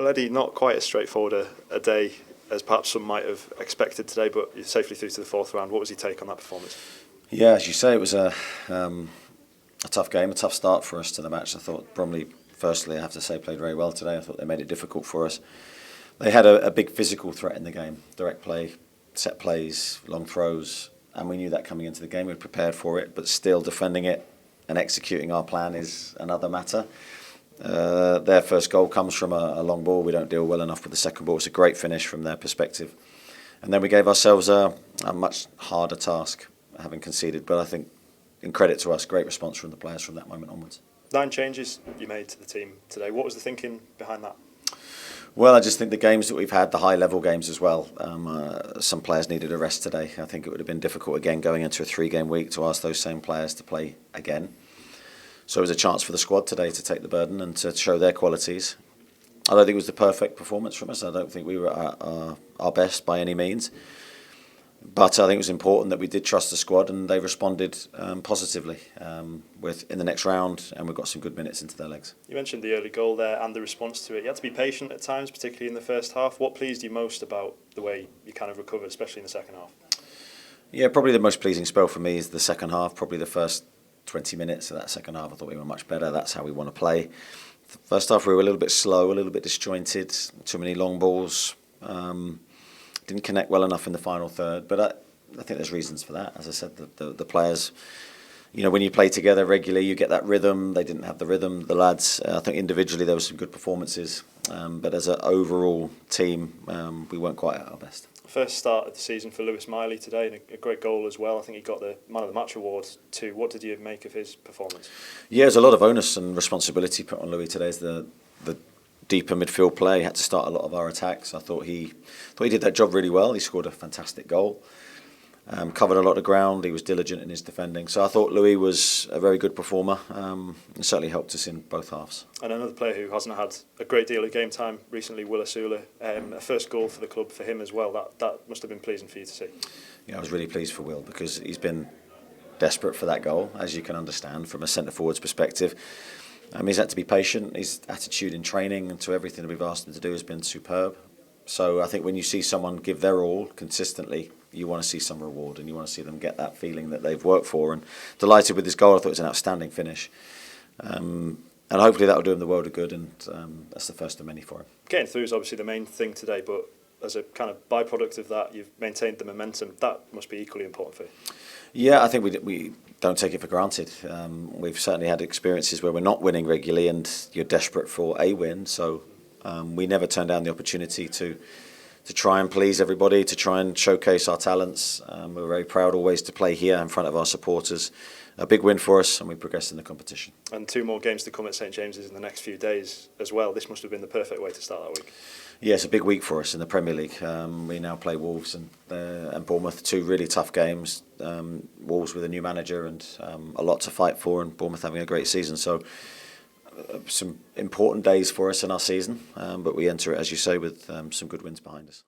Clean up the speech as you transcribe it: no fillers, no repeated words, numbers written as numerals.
Well, Eddie, not quite as straightforward a day as perhaps some might have expected today, but you're safely through to the fourth round. What was your take on that performance? Yeah, as you say, it was a tough game, a tough start for us to the match. I thought Bromley, firstly, I have to say, played very well today. I thought they made it difficult for us. They had a big physical threat in the game, direct play, set plays, long throws, and we knew that coming into the game. We were prepared for it, but still defending it and executing our plan is another matter. Their first goal comes from a long ball. We don't deal well enough with the second ball. It's a great finish from their perspective. And then we gave ourselves a much harder task, having conceded. But I think, in credit to us, great response from the players from that moment onwards. 9 changes you made to the team today. What was the thinking behind that? Well, I just think the games that we've had, the high-level games as well, some players needed a rest today. I think it would have been difficult, again, going into a 3-game week to ask those same players to play again. So it was a chance for the squad today to take the burden and to show their qualities. I don't think it was the perfect performance from us. I don't think we were at our best by any means. But I think it was important that we did trust the squad and they responded positively in the next round, and we've got some good minutes into their legs. You mentioned the early goal there and the response to it. You had to be patient at times, particularly in the first half. What pleased you most about the way you kind of recovered, especially in the second half? Yeah, probably the most pleasing spell for me is the second half, probably the first 20 minutes of that second half. I thought we were much better. That's how we want to play. The first half we were a little bit slow, a little bit disjointed, too many long balls. Didn't connect well enough in the final third, but I think there's reasons for that. As I said, the players, when you play together regularly, you get that rhythm. They didn't have the rhythm. The lads, I think individually there were some good performances, but as an overall team, we weren't quite at our best. First start of the season for Lewis Miley today, and a great goal as well. I think he got the Man of the Match award too. What did you make of his performance? Yeah, there's a lot of onus and responsibility put on Louis today. As the deeper midfield play, he had to start a lot of our attacks. I thought he did that job really well. He scored a fantastic goal, covered a lot of ground. He was diligent in his defending. So I thought Louis was a very good performer and certainly helped us in both halves. And another player who hasn't had a great deal of game time recently, Osula, a first goal for the club for him as well. That must have been pleasing for you to see. Yeah, I was really pleased for Will because he's been desperate for that goal, as you can understand, from a centre-forward's perspective. He's had to be patient. His attitude in training and to everything that we've asked him to do has been superb. So I think when you see someone give their all consistently, you want to see some reward and you want to see them get that feeling that they've worked for. And delighted with his goal. I thought it was an outstanding finish. And hopefully that will do him the world of good, and that's the first of many for him. Getting through is obviously the main thing today, but as a kind of byproduct of that, you've maintained the momentum. That must be equally important for you. Yeah, I think we don't take it for granted. We've certainly had experiences where we're not winning regularly and you're desperate for a win. So we never turn down the opportunity to try and please everybody, to try and showcase our talents. We're very proud always to play here in front of our supporters. A big win for us, and we progress in the competition. And 2 more games to come at St James's in the next few days as well. This must have been the perfect way to start that week. Yeah, it's a big week for us in the Premier League. We now play Wolves and Bournemouth, 2 really tough games. Wolves with a new manager and a lot to fight for, and Bournemouth having a great season. So some important days for us in our season, but we enter it, as you say, with some good wins behind us.